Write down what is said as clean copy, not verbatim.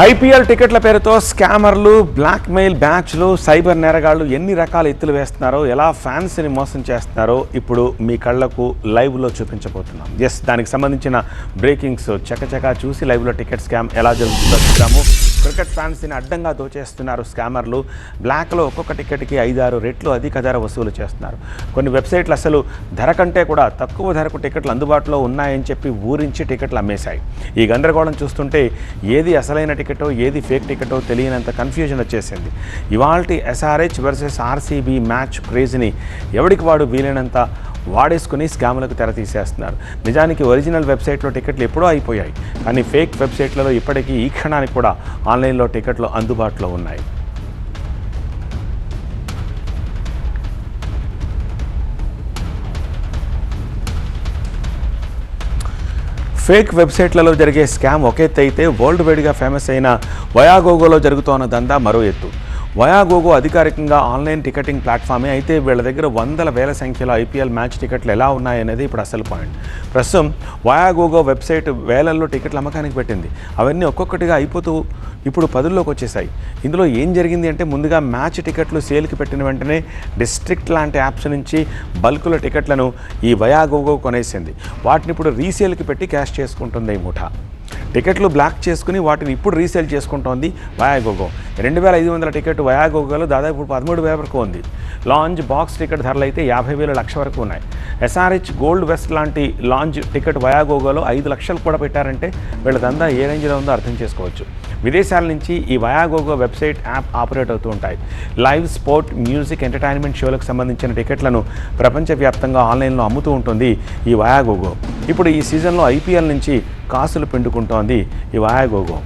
IPL టికెట్ల పేరుతో స్కామర్లు, blackmail బ్యాచ్లు, సైబర్ నేరగాళ్లు ఎన్ని రకాల ఎత్తులు వేస్తున్నారో, ఎలా ఫ్యాన్స్ని మోసం చేస్తున్నారో ఇప్పుడు మీ కళ్లకు లైవ్లో చూపించబోతున్నాం. దానికి సంబంధించిన బ్రేకింగ్స్ చకచకా చూసి లైవ్లో టికెట్ స్కామ్ ఎలా జరుగుతుందో చూద్దాము. క్రికెట్ ఫ్యాన్స్ని అడ్డంగా దోచేస్తున్నారు స్కామర్లు. బ్లాక్లో ఒక్కొక్క టికెట్కి 5-6 రెట్లు అధిక ధర వసూలు చేస్తున్నారు. కొన్ని వెబ్సైట్లు అసలు ధర కంటే కూడా తక్కువ ధరకు టికెట్లు అందుబాటులో ఉన్నాయని చెప్పి ఊరించి టికెట్లు అమ్మేశాయి. ఈ గందరగోళం చూస్తుంటే ఏది అసలైన టికెటో ఏది ఫేక్ టికెటో తెలియనంత కన్ఫ్యూజన్ వచ్చేసింది. ఇవాల్టి ఎస్ఆర్హెచ్ వర్సెస్ ఆర్సీబీ మ్యాచ్ క్రేజ్ని ఎవడికి వాడు వీలైనంత వాడేసుకుని స్కాములకు తెర తీసేస్తున్నారు. నిజానికి ఒరిజినల్ వెబ్సైట్లో టికెట్లు ఎప్పుడో అయిపోయాయి, కానీ ఫేక్ వెబ్సైట్లలో ఇప్పటికీ ఈ క్షణానికి కూడా ఆన్లైన్లో టికెట్లు అందుబాటులో ఉన్నాయి. ఫేక్ వెబ్సైట్లలో జరిగే స్కామ్ ఒక ఎత్తు అయితే, వరల్డ్ వైడ్గా ఫేమస్ అయిన వయాగోగోలో జరుగుతోన్న దందా మరో ఎత్తు. వయాగోగో అధికారికంగా ఆన్లైన్ టికెటింగ్ ప్లాట్ఫామే అయితే వీళ్ళ దగ్గర వందల వేల సంఖ్యలో ఐపీఎల్ మ్యాచ్ టికెట్లు ఎలా ఉన్నాయనేది ఇప్పుడు అసలు పాయింట్. ప్రస్తుతం వయాగోగో వెబ్సైట్ వేలల్లో టికెట్లు అమ్మకానికి పెట్టింది. అవన్నీ ఒక్కొక్కటిగా అయిపోతూ ఇప్పుడు 10లోకి వచ్చేసాయి. ఇందులో ఏం జరిగింది అంటే, ముందుగా మ్యాచ్ టికెట్లు సేల్కి పెట్టిన వెంటనే డిస్ట్రిక్ట్ లాంటి యాప్స్ నుంచి బల్కుల టికెట్లను ఈ వయాగోగో కొనేసింది. వాటిని ఇప్పుడు రీసేల్కి పెట్టి క్యాష్ చేసుకుంటుంది ఈ ముఠా. టికెట్లు బ్లాక్ చేసుకుని వాటిని ఇప్పుడు రీసేల్ చేసుకుంటోంది వయాగోగో. 2500 టికెట్ వయాగోగోలో దాదాపు 13,000 వరకు ఉంది. లాంజ్ బాక్స్ టికెట్ ధరలు అయితే 50,000 లక్ష వరకు ఉన్నాయి. ఎస్ఆర్హెచ్ గోల్డ్ వెస్ట్ లాంటి లాంజ్ టికెట్ వయాగోగోలో 5 లక్షలు కూడా పెట్టారంటే వీళ్ళ దందా ఏ రేంజ్లో ఉందో అర్థం చేసుకోవచ్చు. విదేశాల నుంచి ఈ వయాగోగో వెబ్సైట్ యాప్ ఆపరేట్ అవుతూ ఉంటాయి. లైవ్ స్పోర్ట్, మ్యూజిక్, ఎంటర్టైన్మెంట్ షోలకు సంబంధించిన టికెట్లను ప్రపంచవ్యాప్తంగా ఆన్లైన్లో అమ్ముతూ ఉంటుంది ఈ వయాగోగో. ఇప్పుడు ఈ సీజన్లో ఐపీఎల్ నుంచి కాసులు పిండుకుంటోంది ఈ వయాగోగో.